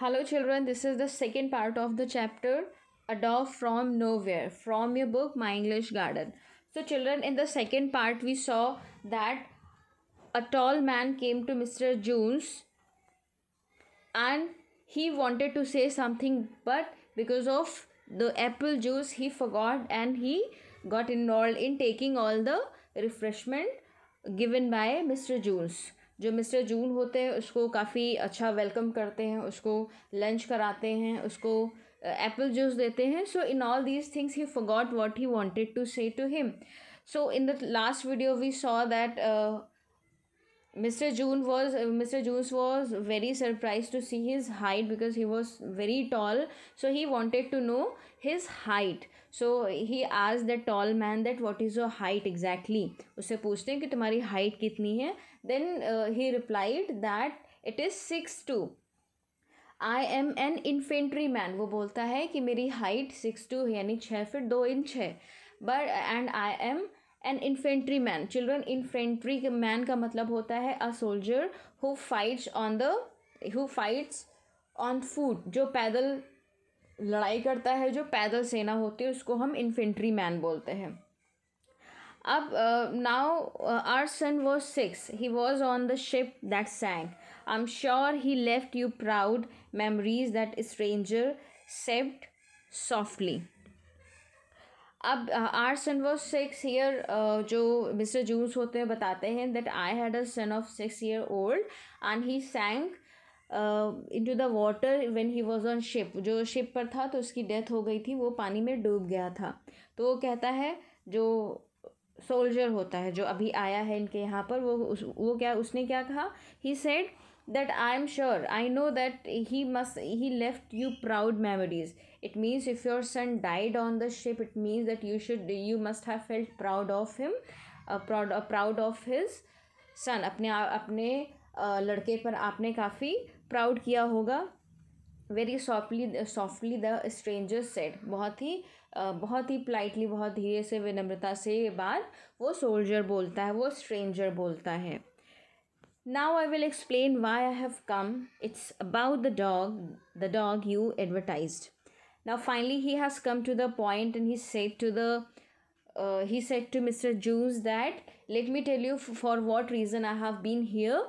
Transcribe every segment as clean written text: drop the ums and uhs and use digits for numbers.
Hello, children. This is the second part of the chapter A Dog from Nowhere from your book My English Garden. So, children, in the second part, we saw that a tall man came to Mr. Jones and he wanted to say something, but because of the apple juice, he forgot and he got involved in taking all the refreshment given by Mister Jones. जो Mister जून होते हैं उसको काफ़ी अच्छा welcome करते हैं, उसको lunch कराते हैं, उसको एप्पल जूस देते हैं. So in all these things he forgot what he wanted to say to him. So in the last video we saw that Mr. Jones was very surprised to see his height because he was very tall. So he wanted to know his height. So he asked the tall man that what is your height exactly. उससे पूछते हैं कि तुम्हारी height कितनी है. Then he replied that it is 6'2". I am an infantry man. वो बोलता है कि मेरी height 6'2" यानी 6 फीट 2 इंच है. But and I am an infantry man. Children, infantry man का मतलब होता है a soldier who fights on foot. जो पैदल लड़ाई करता है, जो पैदल सेना होती है, उसको हम इन्फेंट्री मैन बोलते हैं. अब now our son was 6. He was on the ship that sank. I am sure he left you proud memories that stranger said softly. अब आर सन वॉज 6 ईयर. जो मिस्टर जून्स होते हैं बताते हैं that I had a son of 6 year old and he sank into the water when he was on ship. जो ship पर था तो उसकी डेथ हो गई थी, वो पानी में डूब गया था. तो वो कहता है, जो सोल्जर होता है जो अभी आया है इनके यहाँ पर, उसने क्या कहा. He said that I am sure, I know that he left you proud memories. It means if your son died on the ship, it means that you must have felt proud of him, proud of his son. अपने लड़के पर आपने काफ़ी proud किया होगा. Very softly the stranger said. बहुत ही politely, बहुत धीरे से, विनम्रता से ये बात वो सोल्जर बोलता है, वो स्ट्रेंजर बोलता है. Now I will explain why I have come. It's about the dog you advertised. Now finally he has come to the point and he said to Mr. Jones that let me tell you for what reason I have been here.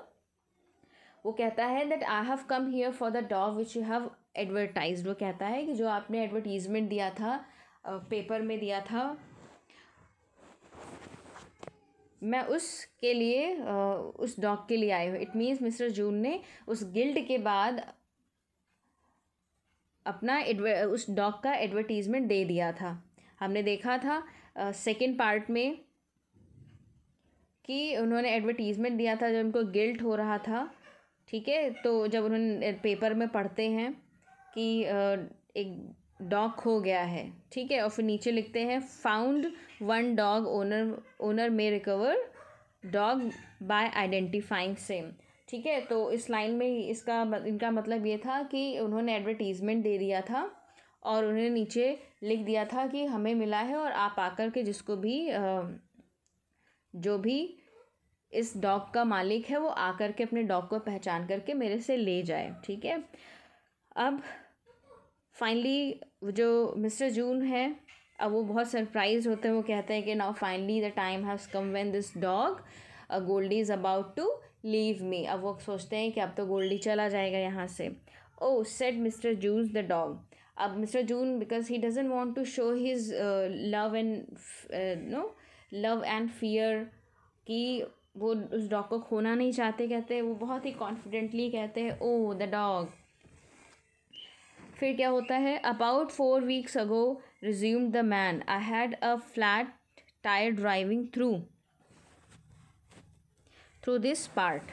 वो कहता है that I have come here for the dog which you have advertised. वो कहता है कि जो आपने advertisement दिया था, पेपर में दिया था, मैं उसके लिए उस डॉग के लिए आई हूँ. इट मीन्स मिस्टर जून ने उस गिल्ड के बाद अपना उस डॉग का एडवर्टीज़मेंट दे दिया था. हमने देखा था सेकंड पार्ट में कि उन्होंने एडवर्टीज़मेंट दिया था जब उनको गिल्ट हो रहा था. ठीक है, तो जब उन्होंने पेपर में पढ़ते हैं कि एक डॉग खो गया है, ठीक है, और फिर नीचे लिखते हैं फाउंड वन डॉग ओनर मे recover dog bye identifying same. ठीक है, तो इस लाइन में इनका मतलब ये था कि उन्होंने एडवर्टीज़मेंट दे दिया था और उन्होंने नीचे लिख दिया था कि हमें मिला है और आप आकर के जिसको भी जो भी इस डॉग का मालिक है वो आकर के अपने डॉग को पहचान करके मेरे से ले जाए. ठीक है, अब फाइनली जो मिस्टर जून है, अब वो बहुत सरप्राइज होते हैं. वो कहते हैं कि now finally the time has come when this dog Goldie is about to leave me. अब वो सोचते हैं कि अब तो गोल्डी चला जाएगा यहाँ से. Oh said mister Jones the dog. अब mister June, because he doesn't want to show his love and fear, कि वो उस डॉग को खोना नहीं चाहते, कहते हैं वो बहुत ही कॉन्फिडेंटली कहते हैं ओ द डॉग. फिर क्या होता है. About 4 weeks ago resumed the man, I had a flat tire driving through this part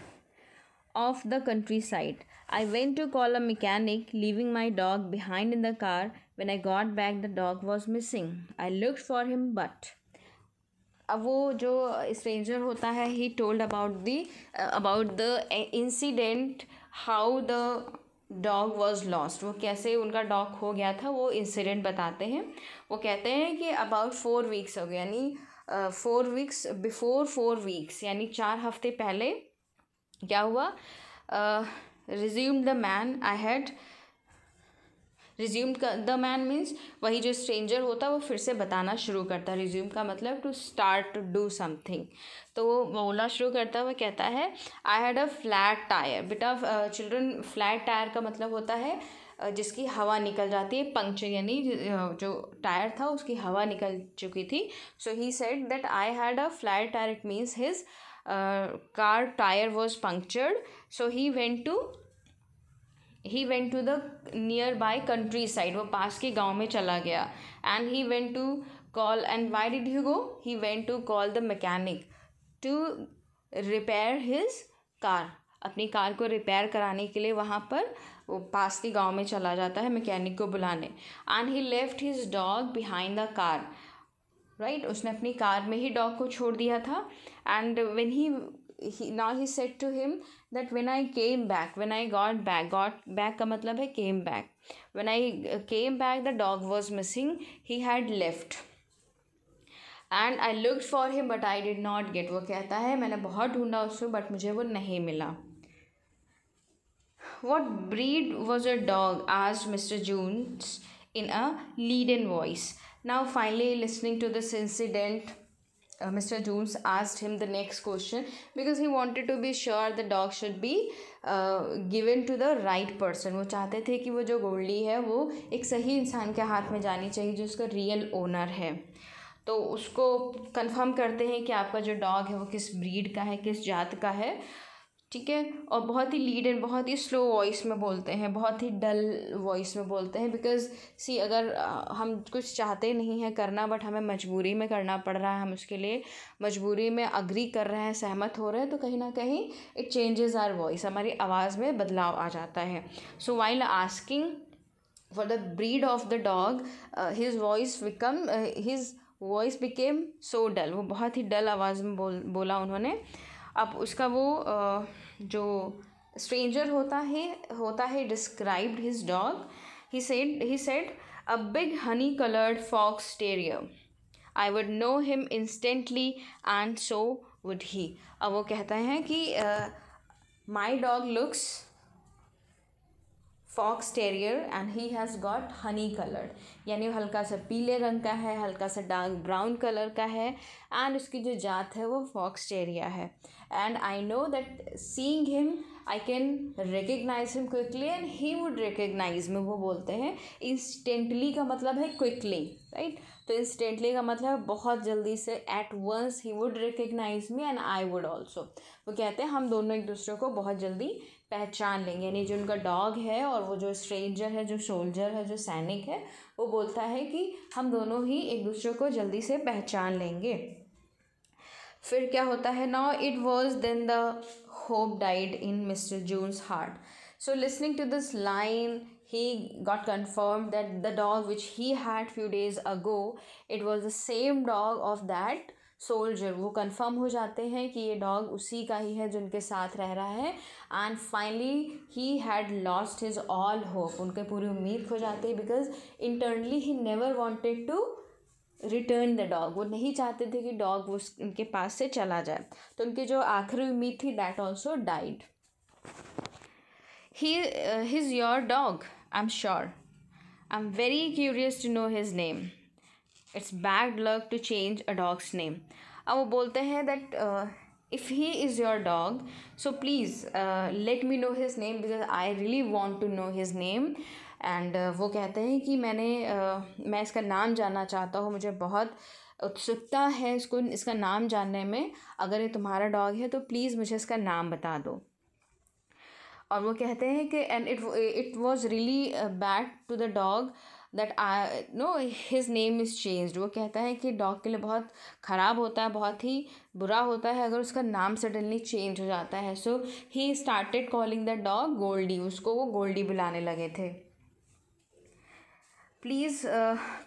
of the countryside. I went to call a mechanic, leaving my dog behind in the car. When I got back, the dog was missing. I looked for him but. अब वो जो stranger होता है, he told about the incident, how the dog was lost. वो कैसे उनका dog खो गया था वो इंसिडेंट बताते हैं. वो कहते हैं कि अबाउट 4 weeks हो गया, यानी 4 weeks बिफोर 4 weeks, यानी 4 हफ्ते पहले क्या हुआ. Resume the man, I had resume the man means वही जो स्ट्रेंजर होता है वो फिर से बताना शुरू करता है. रिज्यूम का मतलब to start to do something. तो वो बोलना शुरू करता है. वो कहता है I had a flat tyre. बेटा चिल्ड्रन, फ्लैट टायर का मतलब होता है जिसकी हवा निकल जाती है, पंक्चर यानी जो टायर था उसकी हवा निकल चुकी थी. So he said that I had a flat tyre. It means his car tyre was punctured. So he went to the nearby countryside. वो पास के गाँव में चला गया. And he went to call. And why did he go? He went to call the mechanic to repair his car. अपनी car को रिपेयर कराने के लिए वहाँ पर वो पास के गांव में चला जाता है मैकेनिक को बुलाने. And he left his dog behind the car. Right, उसने अपनी कार में ही डॉग को छोड़ दिया था. And when now he said to him that when I got back का मतलब है came back. When I came back the dog was missing. He had left. And I looked for him but I did not get. वो कहता है मैंने बहुत ढूंढा उसको बट मुझे वो नहीं मिला. What breed was your dog? asked Mr. Jones in a leaden voice. Now finally listening to this incident, Mr. Jones asked him the next question because he wanted to be sure the dog should be given to the right person. वो चाहते थे कि वो जो गोल्डी है वो एक सही इंसान के हाथ में जानी चाहिए जो उसका रियल ओनर है. तो उसको कंफर्म करते हैं कि आपका जो डॉग है वो किस ब्रीड का है, किस जात का है. ठीक है. और बहुत ही लीड एंड बहुत ही स्लो वॉइस में बोलते हैं, बहुत ही डल वॉइस में बोलते हैं. बिकॉज सी अगर हम कुछ चाहते नहीं हैं करना बट हमें मजबूरी में करना पड़ रहा है, हम उसके लिए मजबूरी में अग्री कर रहे हैं, सहमत हो रहे हैं, तो कहीं ना कहीं इट चेंजेस आवर वॉइस, हमारी आवाज़ में बदलाव आ जाता है. So while asking for the breed of the dog his voice became so dull. वो बहुत ही डल आवाज़ में बोला उन्होंने. अब उसका वो जो स्ट्रेंजर होता है described his dog. He said a big honey coloured fox terrier. I would know him instantly and so would he. अब वो कहता है कि my dog looks fox terrier and he has got honey coloured. यानी हल्का सा पीले रंग का है, हल्का सा डार्क ब्राउन कलर का है. एंड उसकी जो जात है वो फॉक्स टेरिया है. And I know that seeing him I can recognise him quickly and he would recognise me. वो बोलते हैं इंस्टेंटली का मतलब है क्विकली. राइट, तो इंस्टेंटली का मतलब बहुत जल्दी से, at once he would recognise me and I would also. वो कहते हैं हम दोनों एक दूसरे को बहुत जल्दी पहचान लेंगे. यानी जो उनका डॉग है और वो जो स्ट्रेंजर है, जो सोल्जर है, जो सैनिक है, वो बोलता है कि हम दोनों ही एक दूसरे को जल्दी से पहचान लेंगे. फिर क्या होता है? Now it was then the hope died in mister Jones heart. So listening to this line he got confirmed that the dog which he had few days ago, it was the same dog of that soldier. वो confirm हो जाते हैं कि ये dog उसी का ही है जो उनके साथ रह रहा है. And finally he had lost his all hope. उनके पूरी उम्मीद खो जाती है because internally he never wanted to return the dog. वो नहीं चाहते थे कि डॉग वो उनके पास से चला जाए. तो उनकी जो आखिरी उम्मीद थी that also died. He's your dog, I'm sure. I'm very curious to know his name. It's bad luck to change a dog's name. अब वो बोलते हैं that if he is your dog, so please let me know his name because I really want to know his name. And वो कहते हैं कि मैं इसका नाम जानना चाहता हूँ, मुझे बहुत उत्सुकता है इसका नाम जानने में. अगर ये तुम्हारा डॉग है तो प्लीज़ मुझे इसका नाम बता दो. और वो कहते हैं कि and it was really bad to the dog that I know his name is changed. वो कहता है कि डॉग के लिए बहुत ख़राब होता है, बहुत ही बुरा होता है अगर उसका नाम सडनली चेंज हो जाता है. So he started calling the dog Goldie. उसको वो गोल्डी बुलाने लगे थे. Please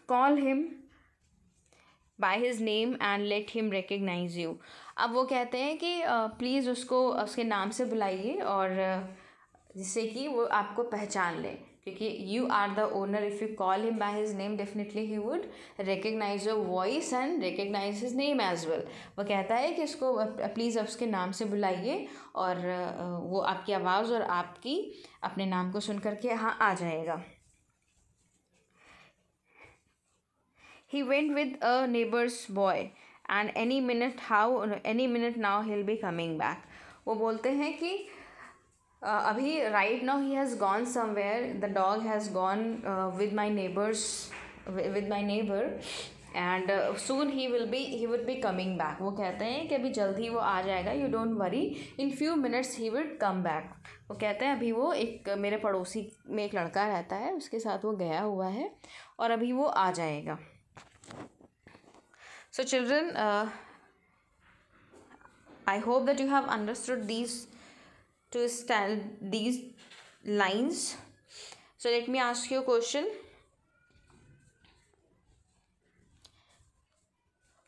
call him by his name and let him recognise you. अब वो कहते हैं कि प्लीज़ उसको उसके नाम से बुलाइए और जिससे कि वो आपको पहचान ले, क्योंकि you are the owner. If you call him by his name definitely he would recognise your voice and recognise his name as well. वो कहता है कि इसको प्लीज़ उसके नाम से बुलाइए और वो आपकी आवाज़ और आपकी अपने नाम को सुन करके यहाँ आ जाएगा. He went with a neighbor's boy and any minute now he'll be coming back. वो बोलते हैं कि अभी right now he has gone somewhere, the dog has gone with my neighbor and soon he would be coming back. वो कहते हैं कि अभी जल्दी वो आ जाएगा, you don't worry, in few minutes he would come back. वो कहते हैं अभी वो एक मेरे पड़ोसी में एक लड़का रहता है, उसके साथ वो गया हुआ है और अभी वो आ जाएगा. So children, I hope that you have understood these lines. So let me ask you a question.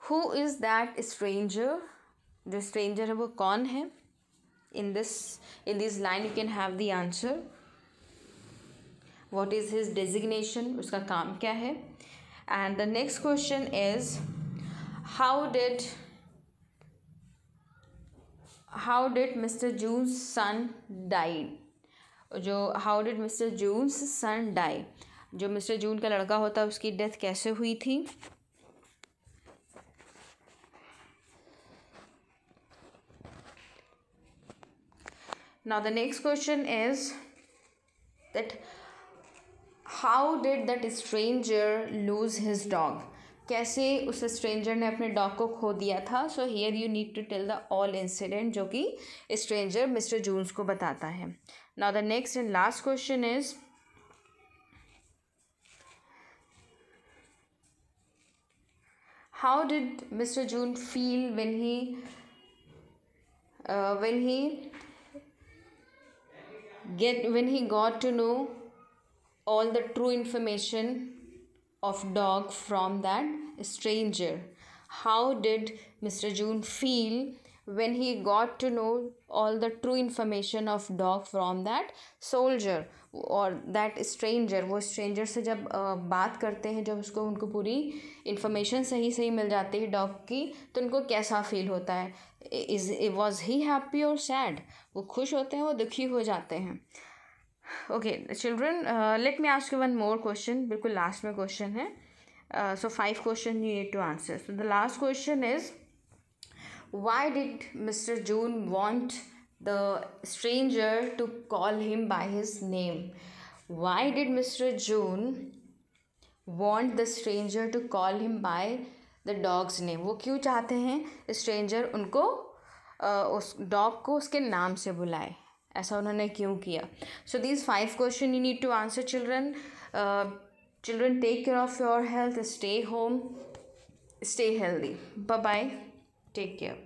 Who is that stranger? जो stranger है वो कौन है? In this line you can have the answer. What is his designation? उसका काम क्या है? And the next question is, how did Mr. June's son died? जो how did Mr. June's son die? जो Mr. June का लड़का होता है उसकी डेथ कैसे हुई थी? Now the next question is that how did that stranger lose his dog? कैसे उस स्ट्रेंजर ने अपने डॉग को खो दिया था? So here you need to tell the all incident जो कि स्ट्रेंजर मिस्टर जून्स को बताता है. Now the next and last question is, how did mister June feel when he got to know all the true information of dog from that stranger? How did Mr. June feel when he got to know all the true information of dog from that soldier और that stranger? वो stranger से जब बात करते हैं, जब उनको पूरी information सही मिल जाती है dog की, तो उनको कैसा feel होता है? Was he happy or sad? वो खुश होते हैं, वो दुखी हो जाते हैं. Okay children, let me ask you one more question. बिल्कुल लास्ट में क्वेश्चन है. So 5 questions you need to answer. So the last question is, why did Mr. June want the stranger to call him by his name? Why did Mr. June want the stranger to call him by the dog's name? वो क्यों चाहते हैं stranger उनको उस dog को उसके नाम से बुलाए? ऐसा उन्होंने क्यों किया? So these 5 questions you need to answer children. Children, take care of your health, stay home, stay healthy. Bye bye, take care.